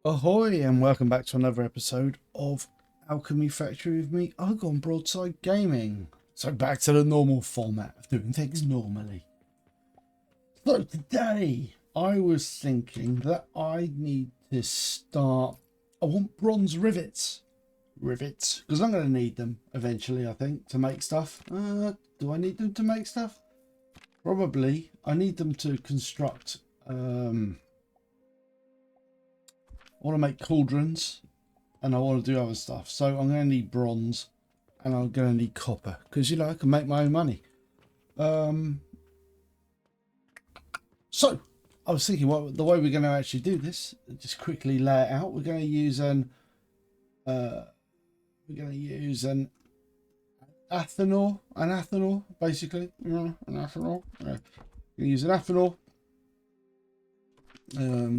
Ahoy and welcome back to another episode of Alchemy Factory with me, Argon Broadside Gaming. So back to the normal format of doing things normally. So today I was thinking that I need to start, I want bronze rivets. Because I'm going to need them eventually, I think, to make stuff. Do I need them to make stuff? Probably. I need them to construct I want to make cauldrons and I want to do other stuff. So I'm going to need bronze and I'm going to need copper because, I can make my own money. So I was thinking, well, the way we're going to actually do this, just quickly lay it out. We're going to use an ethanol, basically. An ethanol. We're going to use an ethanol.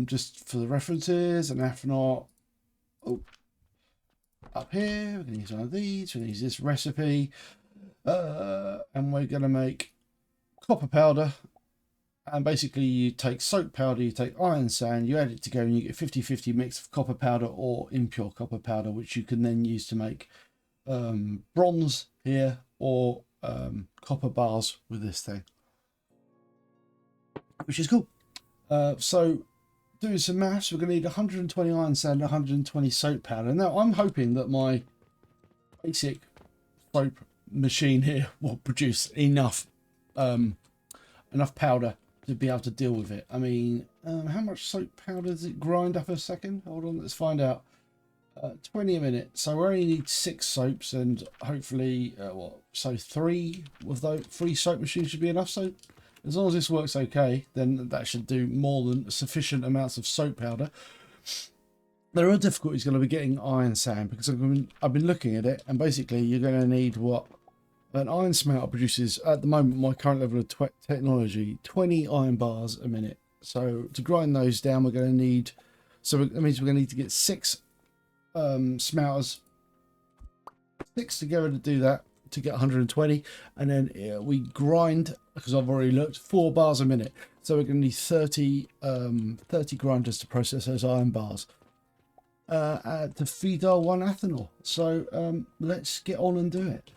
Just for the references, an ethanol. Oh, up here, we're going to use one of these. We're going to use this recipe, and we're going to make copper powder. And basically, you take soap powder, you take iron sand, you add it together, and you get 50-50 mix of copper powder or impure copper powder, which you can then use to make bronze here or copper bars with this thing, which is cool. So doing some maths, we're going to need 120 iron sand, 120 soap powder. Now I'm hoping that my basic soap machine here will produce enough powder to be able to deal with it. I mean, how much soap powder does it grind up a second? Hold on, let's find out. 20 a minute, so we only need 6 soaps, and hopefully so 3 of those 3 soap machines should be enough. So as long as this works okay, then that should do more than sufficient amounts of soap powder. There are difficulties going to be getting iron sand because I've been looking at it, and basically you're going to need what an iron smelter produces at the moment. My current level of technology, 20 iron bars a minute. So to grind those down, we're going to need. So that means we're going to need to get 6 smelters, 6 together to do that, to get 120, and then we grind, because I've already looked, 4 bars a minute, so we're going to need 30 grinders to process those iron bars to feed our 1 ethanol. So let's get on and do it.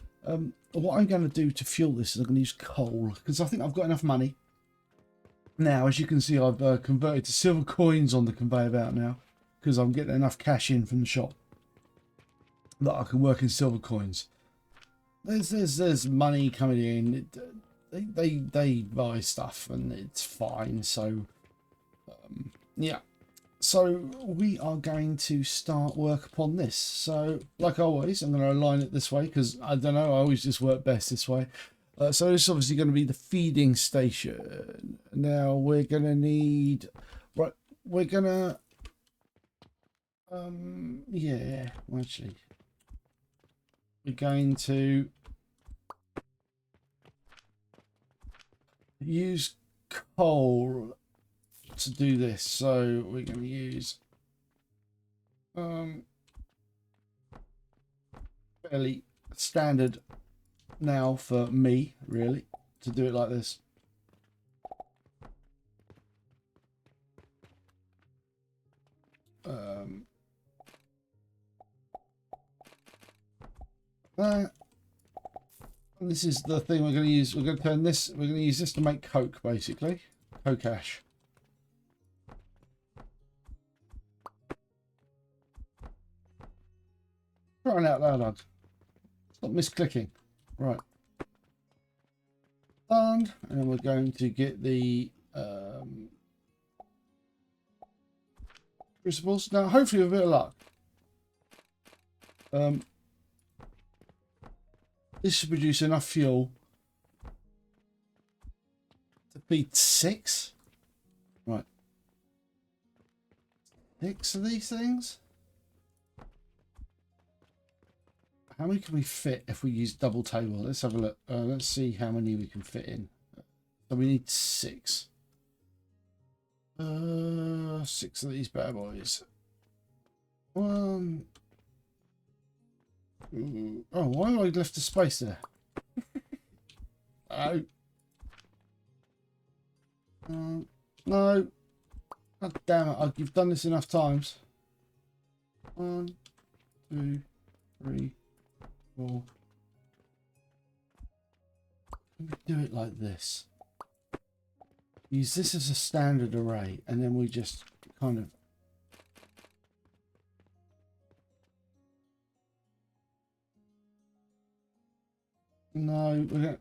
What I'm going to do to fuel this is I'm going to use coal, because I think I've got enough money now. As you can see, I've converted to silver coins on the conveyor belt now, because I'm getting enough cash in from the shop that I can work in silver coins. There's money coming in. They buy stuff and it's fine. So yeah, so we are going to start work upon this. So like always, I'm going to align it this way because I don't know, I always just work best this way. So this is obviously going to be the feeding station. Now we're going to need, right, we're going to yeah, well, actually we're going to use coal to do this. So we're going to use fairly standard now for me, really, to do it like this. That. And this is the thing we're going to use. We're going to turn this. We're going to use this to make coke, basically, coke ash. Crying out loud, lads. Stop misclicking. Right. Done. And then we're going to get the crucibles. Now, hopefully, with a bit of luck, this should produce enough fuel to feed 6. Right. 6 of these things. How many can we fit if we use double table? Let's have a look. Let's see how many we can fit in. So we need 6. 6 of these bad boys. 1. Ooh. Oh, why have I left a space there? Oh. No. God damn it. You've done this enough times. 1, 2, 3, 4. Let me do it like this. Use this as a standard array, and then we just kind of... No, we're going to...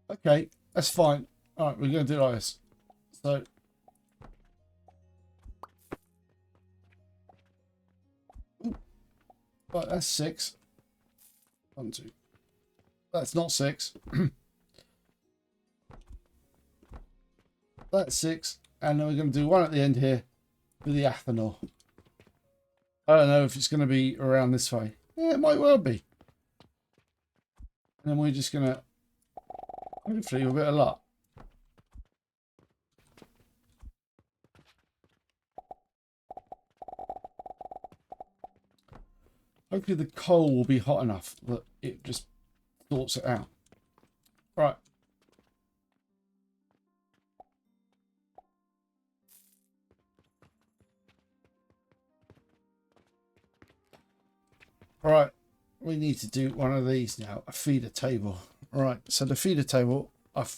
Okay, that's fine. All right, we're going to do it like this. So... Ooh. Right, that's 6. 1, 2. That's not 6. That's 6. And then we're going to do 1 at the end here for the ethanol. I don't know if it's going to be around this way. Yeah, it might well be. And then we're just going to, hopefully with a bit of luck, hopefully the coal will be hot enough that it just sorts it out. Right. Right. We need to do one of these now, a feeder table. Right. So the feeder table, I've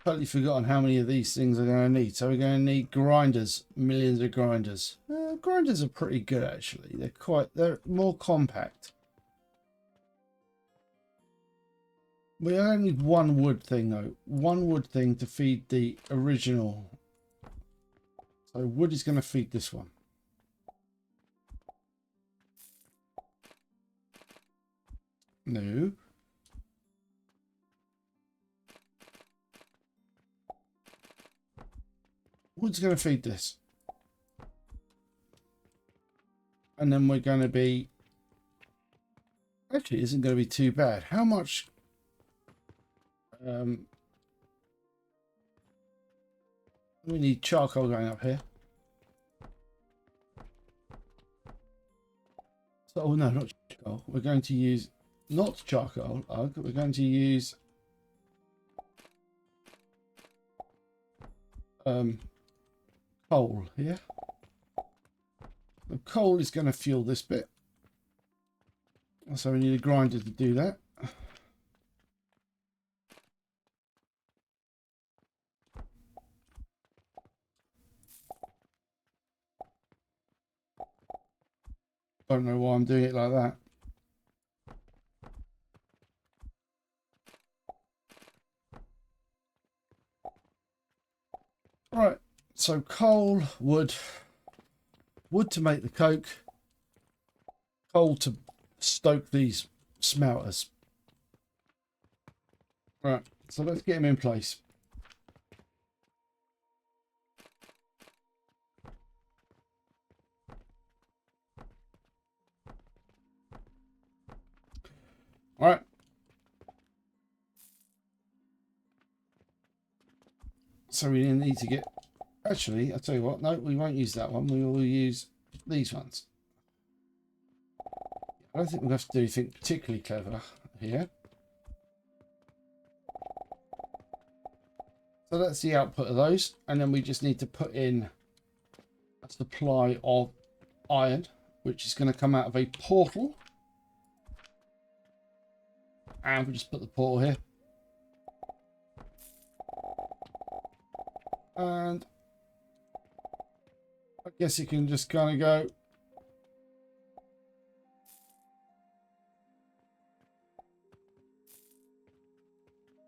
totally forgotten how many of these things are going to need. So we're going to need grinders, millions of grinders. Grinders are pretty good actually. They're more compact. We only need one wood thing though. One wood thing to feed the original. So wood is going to feed this one. No. Wood's going to feed this. And then we're going to be... Actually, it isn't going to be too bad. How much... we need charcoal going up here. So, oh no, not charcoal. We're going to use... Not charcoal. We're going to use... coal here. The coal is going to fuel this bit. So we need a grinder to do that. Don't know why I'm doing it like that. Right, so coal, wood to make the coke, coal to stoke these smelters. Right, so let's get them in place. All right. So we need to get... Actually, I'll tell you what. No, we won't use that one. We will use these ones. I don't think we'll have to do anything particularly clever here. So that's the output of those. And then we just need to put in a supply of iron, which is going to come out of a portal. And we'll just put the portal here. And I guess you can just kind of go.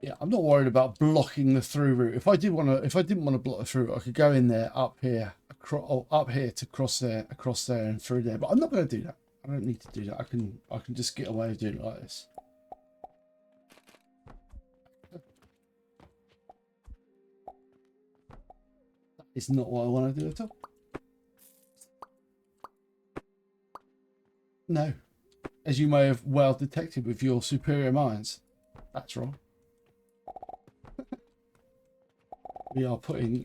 Yeah, I'm not worried about blocking the through route. If I didn't want to block the through route, I could go in there, up here, up here to cross there, and through there. But I'm not going to do that. I don't need to do that. I can just get away with doing it like this. That is not what I want to do at all. No, as you may have well detected with your superior minds, that's wrong. We are putting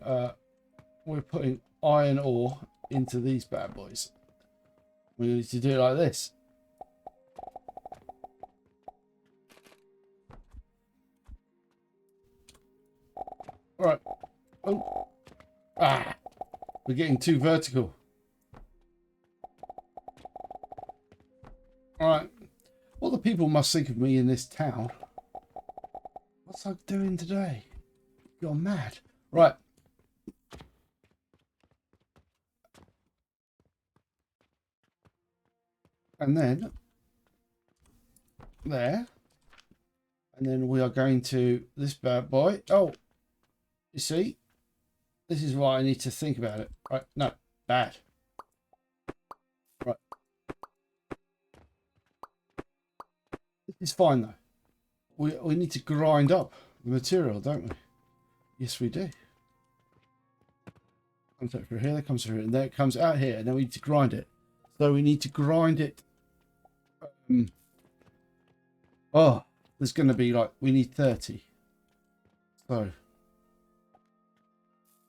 we're putting iron ore into these bad boys. We need to do it like this. All right. Oh. Ah, we're getting too vertical. people must think of me in this town. What's I doing today? You're mad. Right. And then there. And then we are going to this bad boy. Oh, you see? This is why I need to think about it. Right. No. Bad. Right. This is fine though. We need to grind up the material, don't we? Yes, we do. Comes out through here, that comes through here, and then it comes out here, and then we need to grind it. So we need to grind it. Oh, there's going to be like, we need 30. So,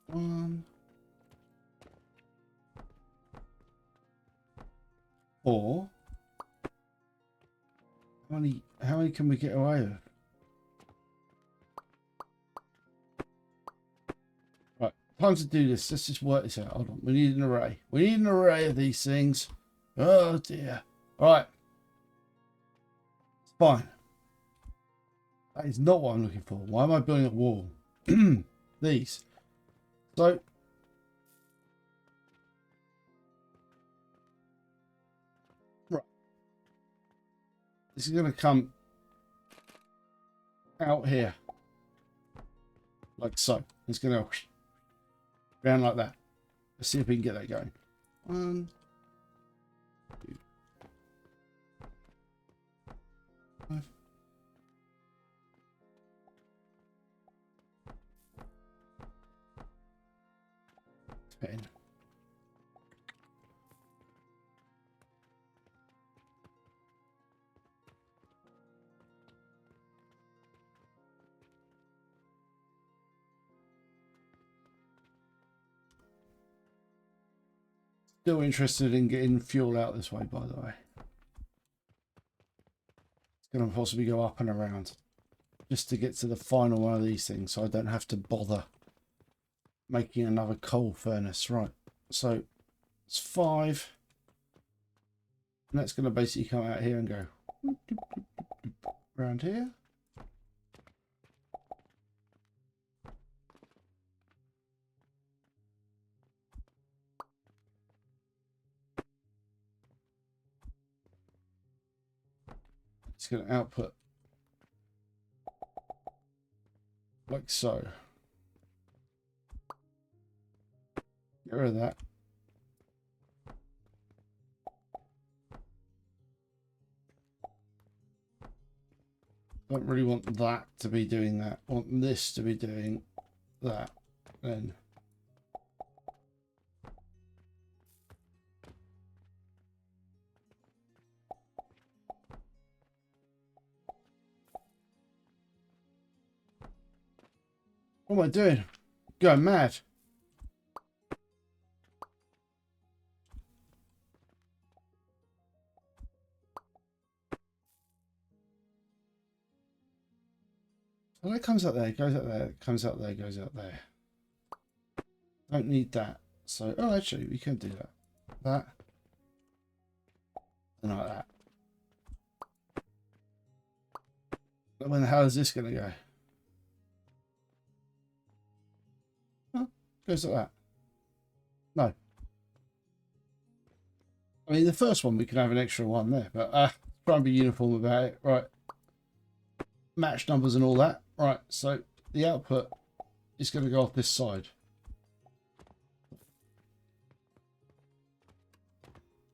1, 4. How many can we get away with? Right, time to do this. Let's just work this out. Hold on. We need an array. We need an array of these things. Oh dear. All right. It's fine. That is not what I'm looking for. Why am I building a wall? These. So, right. This is going to come out here. Like so. It's going to round like that. Let's see if we can get that going. 1, 2, 5. 10. Still interested in getting fuel out this way, by the way. It's going to possibly go up and around just to get to the final one of these things, so I don't have to bother making another coal furnace. Right, so it's 5, and that's going to basically come out here and go around here. It's going to output like so. Get rid of that. Don't really want that to be doing that. I want this to be doing that. Then what am I doing? Going mad. Well, it comes out there, goes out there, comes out there, goes out there. Don't need that. So, oh, actually, we can do that. That. And like that. But when the hell is this going to go? Oh, goes like that. No. I mean, the first one, we can have an extra one there, but try and be uniform about it. Right. Match numbers and all that. Right, so the output is going to go off this side.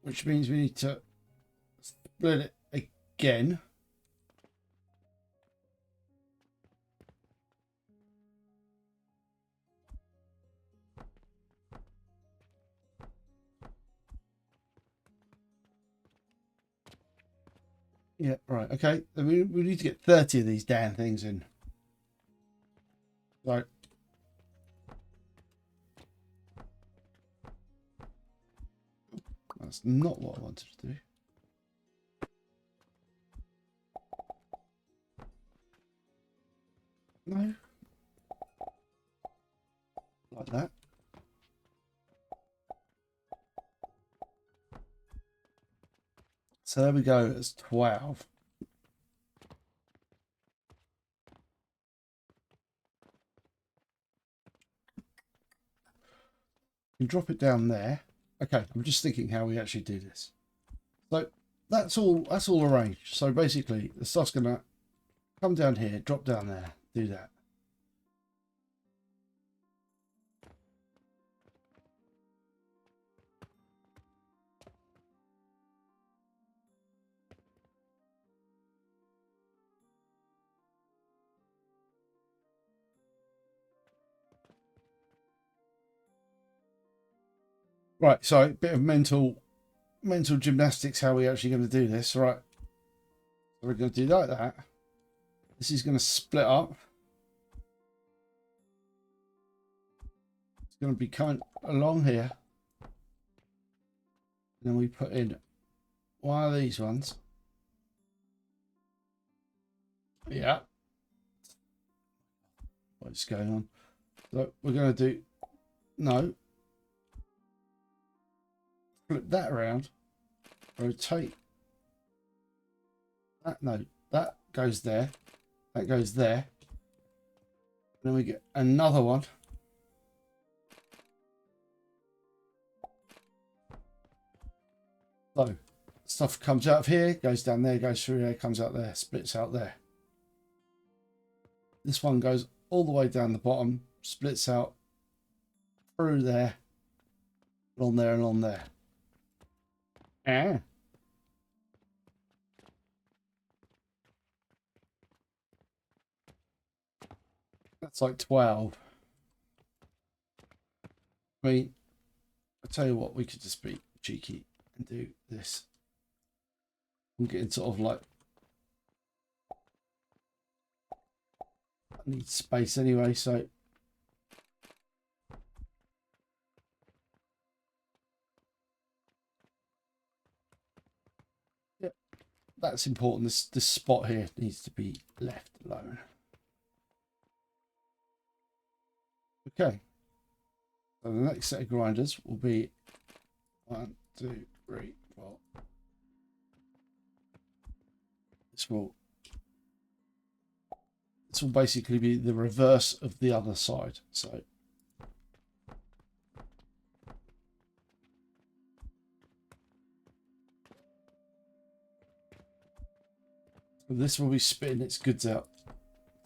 Which means we need to split it again. Yeah, right, okay. We need to get 30 of these damn things in. Right. That's not what I wanted to do. No. Like that. So there we go, it's 12. You can drop it down there. Okay, I'm just thinking how we actually do this. So that's all arranged. So basically the stuff's gonna come down here, drop down there, do that. Right, so a bit of mental gymnastics, how we actually going to do this. Right, so we're going to do like that. This is going to split up. It's going to be coming along here. And then we put in one of these ones. Yeah. What's going on? So we're going to do, no. Flip that around. Rotate. That, no, that goes there. That goes there. Then we get another one. So stuff comes out of here, goes down there, goes through here, comes out there, splits out there. This one goes all the way down the bottom, splits out through there, on there and on there. Ah. That's like 12. I mean, I'll tell you what, we could just be cheeky and do this. I'm getting sort of like, I need space anyway, so yeah, that's important. This spot here needs to be left alone. Okay, so the next set of grinders will be 1, 2, 3, 4. This will basically be the reverse of the other side. So this will be spitting its goods out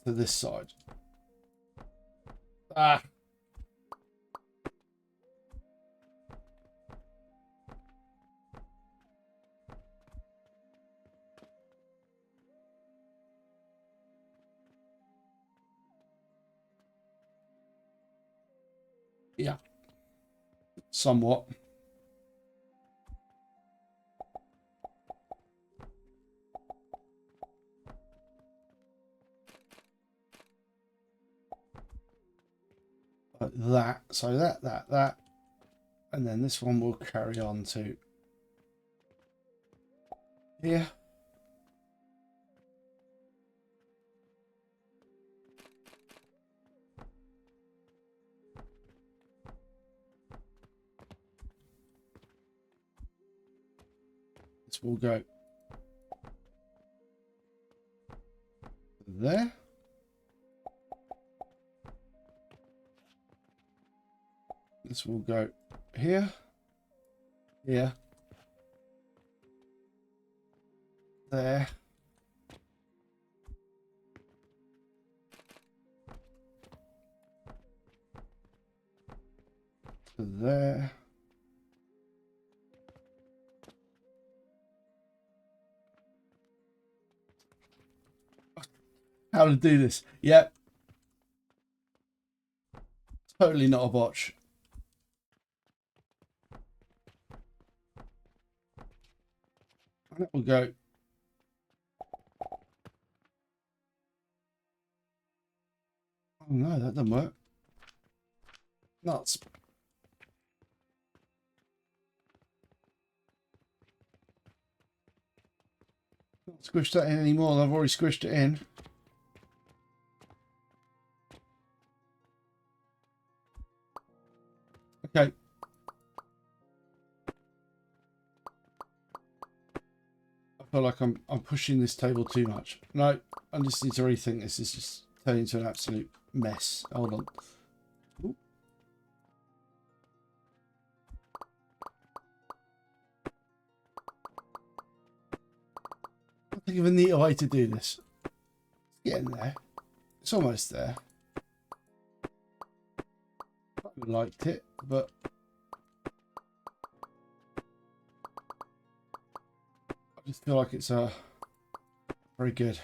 to this side. Ah. Yeah, somewhat. Like that. So that. And then this one will carry on to here. This will go there. This will go here, here, there, to there. How to do this? Yep. Totally not a botch. And it will go. Oh no, that doesn't work. Nuts. Not squish that in anymore. I've already squished it in. Okay. I feel like I'm pushing this table too much. No, I just need to rethink this. This is just turning into an absolute mess. Hold on. Ooh. Think of a neater way to do this. It's getting there. It's almost there. I liked it, but I just feel like it's very good.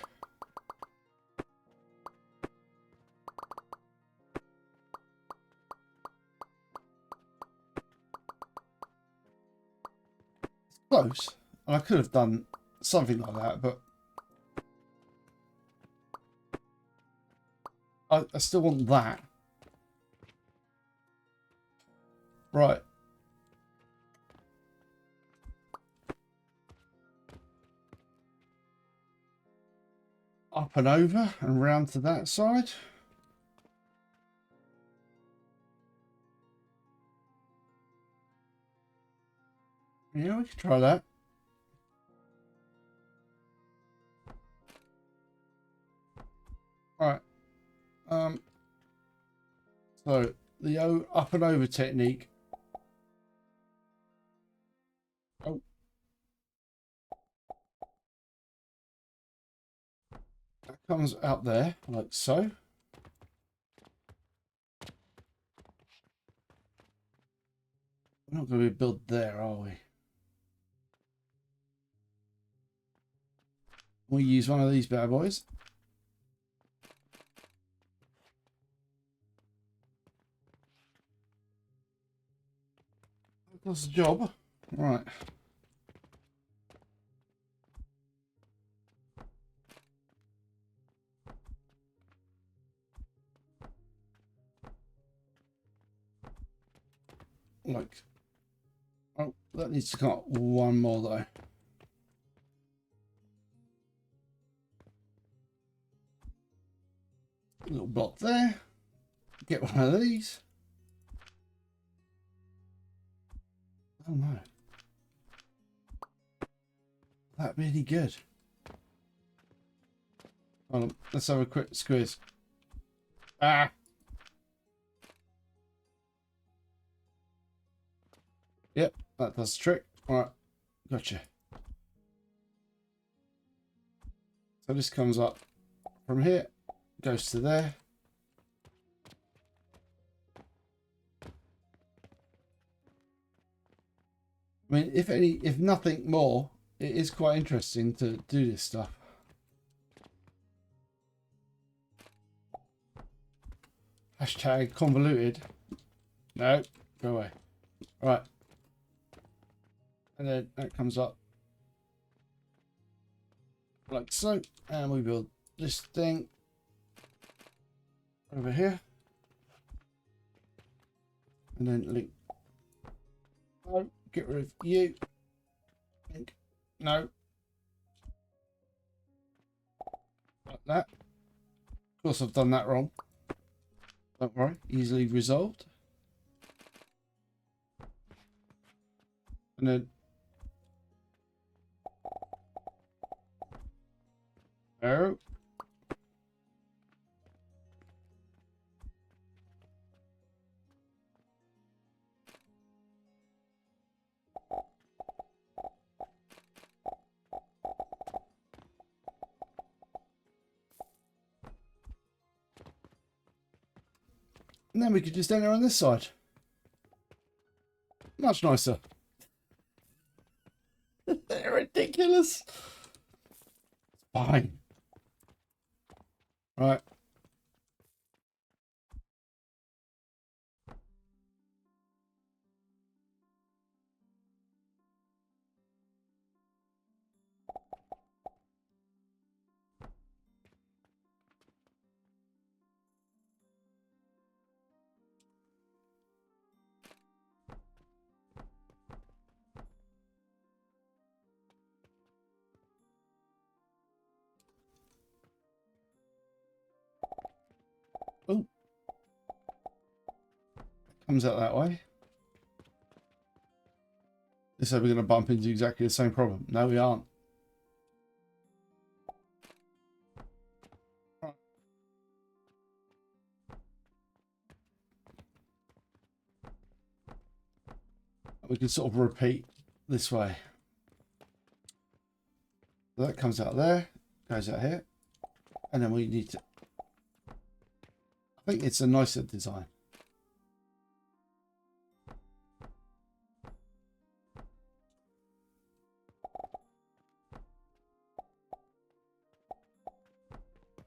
It's close, and I could have done something like that, but I still want that. Right. Up and over and round to that side. Yeah, we could try that. All right. So the up and over technique. Oh. That comes out there like so. We're not going to be built there, are we? We'll use one of these bad boys. That's the job. Right. Like, oh, that needs to come up one more though. A little block there. Get one of these. Oh no. That'd be any good. Hold on, let's have a quick squeeze. Ah! Yep, that does the trick. Alright, gotcha. So this comes up from here, goes to there. I mean, if nothing more, it is quite interesting to do this stuff. Hashtag convoluted. No, go away. All right. And then that comes up like so. And we build this thing over here. And then link. No, get rid of you. Link. No. Like that. Of course, I've done that wrong. Don't worry, easily resolved. And then arrow. And then we could just enter on this side. Much nicer. They're ridiculous. Fine. Right. Oh. Comes out that way. This way we're going to bump into exactly the same problem. No, we aren't. We can sort of repeat this way. So that comes out there, goes out here, and then we need to. I think it's a nicer design.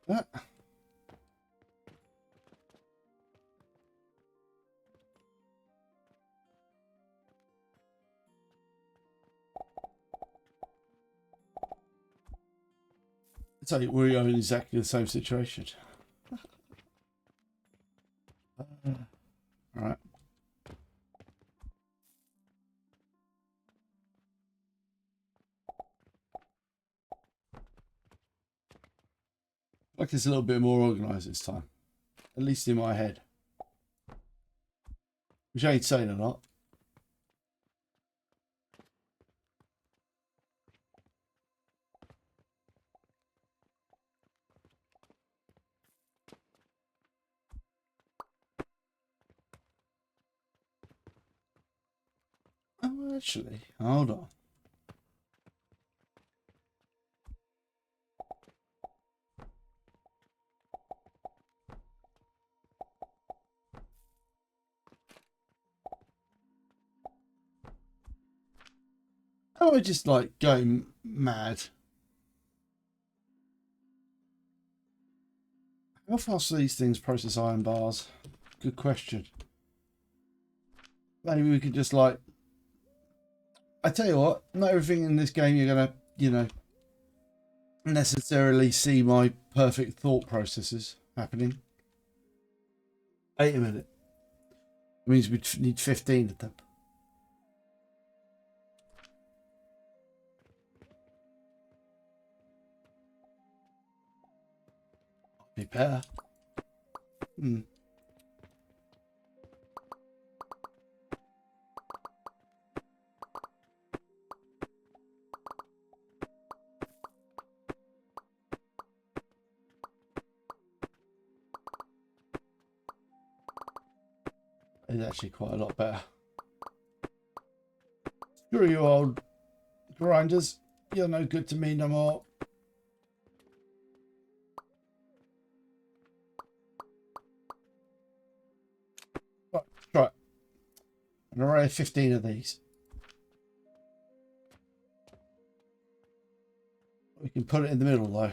That. So we're in exactly the same situation. All right. Like it's a little bit more organised this time, at least in my head. Which ain't saying a lot. Oh, actually, hold on. Oh, I just like going mad. How fast do these things process iron bars? Good question. Maybe we could just like. I tell you what, not everything in this game you're gonna, you know, necessarily see my perfect thought processes happening. Wait a minute. It means we need 15 of them. Be better. Hmm. It's actually quite a lot better. Screw you, old grinders. You're no good to me no more. Right, try. An array of 15 of these. We can put it in the middle though.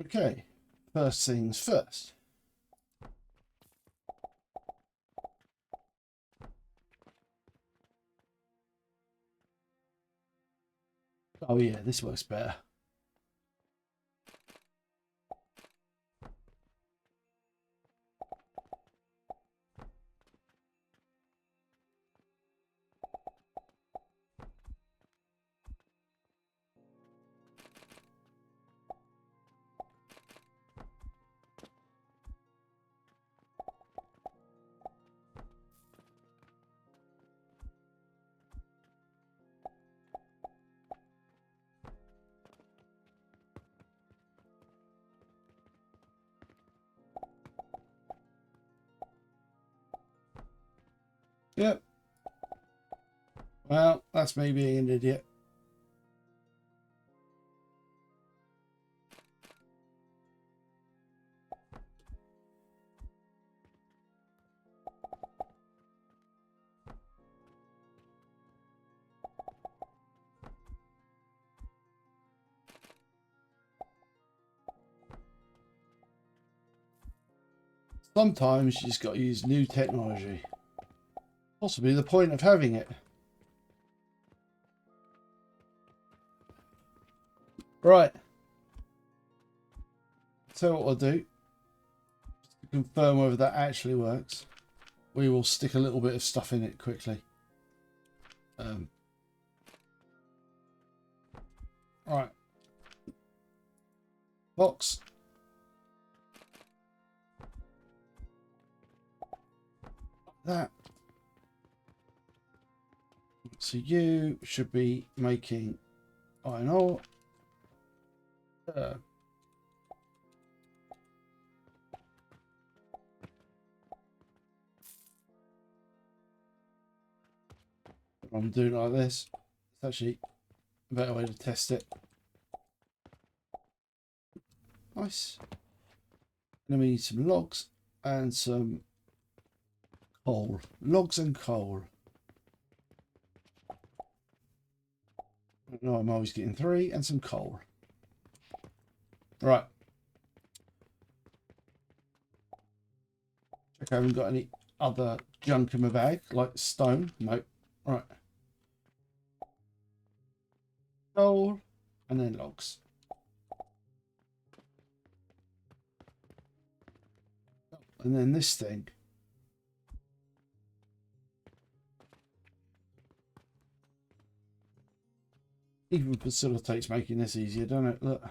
Okay, first things first. Oh yeah, this works better. Yep. Well, that's me being an idiot. Sometimes you just got to use new technology. Possibly the point of having it. Right. So what we'll do, just to confirm whether that actually works, we will stick a little bit of stuff in it quickly. Right. box. That. So you should be making iron ore. I'm doing it like this. It's actually a better way to test it. Nice. And then we need some logs and some coal. Logs and coal. No, I'm always getting 3 and some coal. Right. Check I haven't got any other junk in my bag, like stone. Nope. Right. Coal and then logs. And then this thing. Even facilitates making this easier, doesn't it? Look.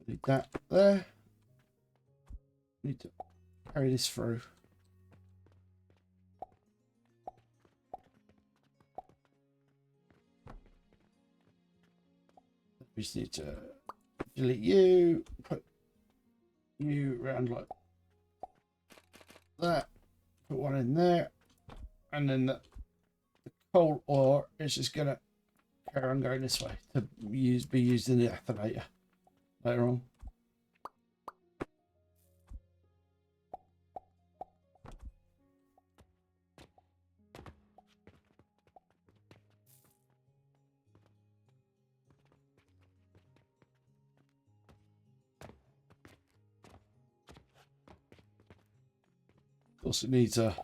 Need that there. Need to carry this through. We just need to delete you, put you around like that, put one in there, and then the coal ore is just gonna carry on going this way to be used in the activator later on. Of course, it needs some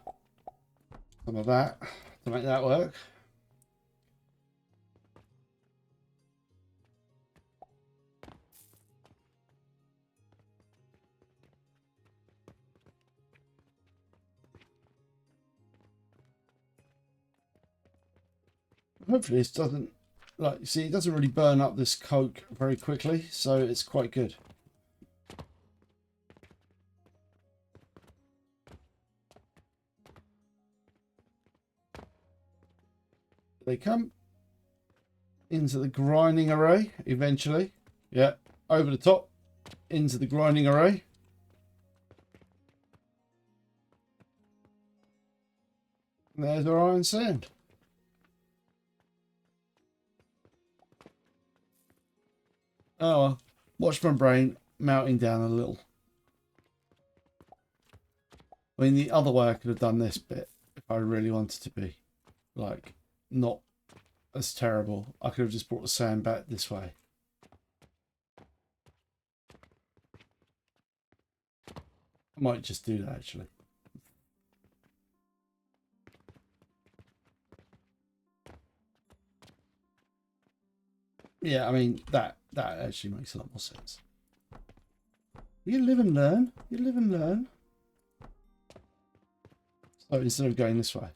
of that to make that work. Hopefully this doesn't, like, see, it doesn't really burn up this coke very quickly, so it's quite good. They come into the grinding array eventually. Yeah, over the top into the grinding array. And there's our iron sand. Oh well, watch my brain melting down a little. I mean, the other way I could have done this bit if I really wanted to be, like, not as terrible. I could have just brought the sand back this way. I might just do that actually. Yeah, I mean, that actually makes a lot more sense. You live and learn. You live and learn. So instead of going this way.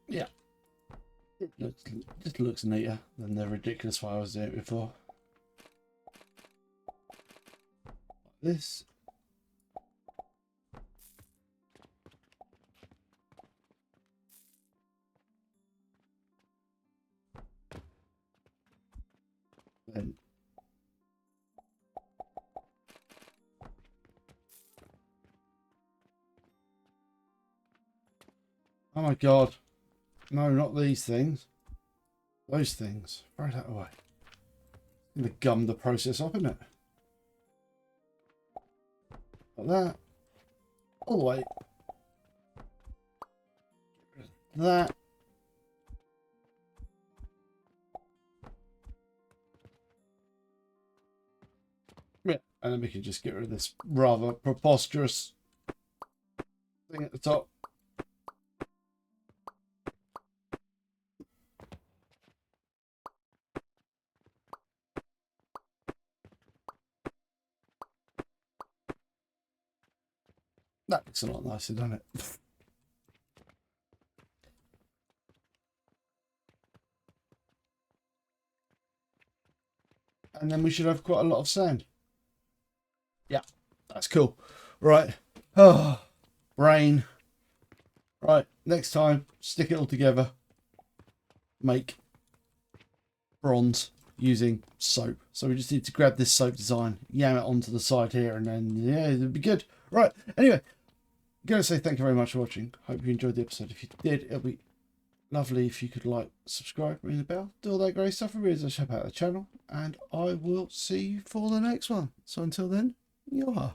Yeah. It just looks neater than the ridiculous way I was doing it before. Like this. Then oh my god. No, not these things. Those things. Throw that away. I'm going to gum the process up, isn't it? Like that. All the way. That. Yeah. And then we can just get rid of this rather preposterous thing at the top. That looks a lot nicer, doesn't it? And then we should have quite a lot of sand. Yeah, that's cool. Right. Oh, brain. Right, next time, stick it all together. Make bronze using soap. So we just need to grab this soap design, yam it onto the side here, and then, yeah, it'll be good. Right, anyway, I'm going to say thank you very much for watching. Hope you enjoyed the episode. If you did, it'll be lovely if you could like, subscribe, ring the bell, do all that great stuff. It really does help out the channel. And I will see you for the next one. So until then, yaha.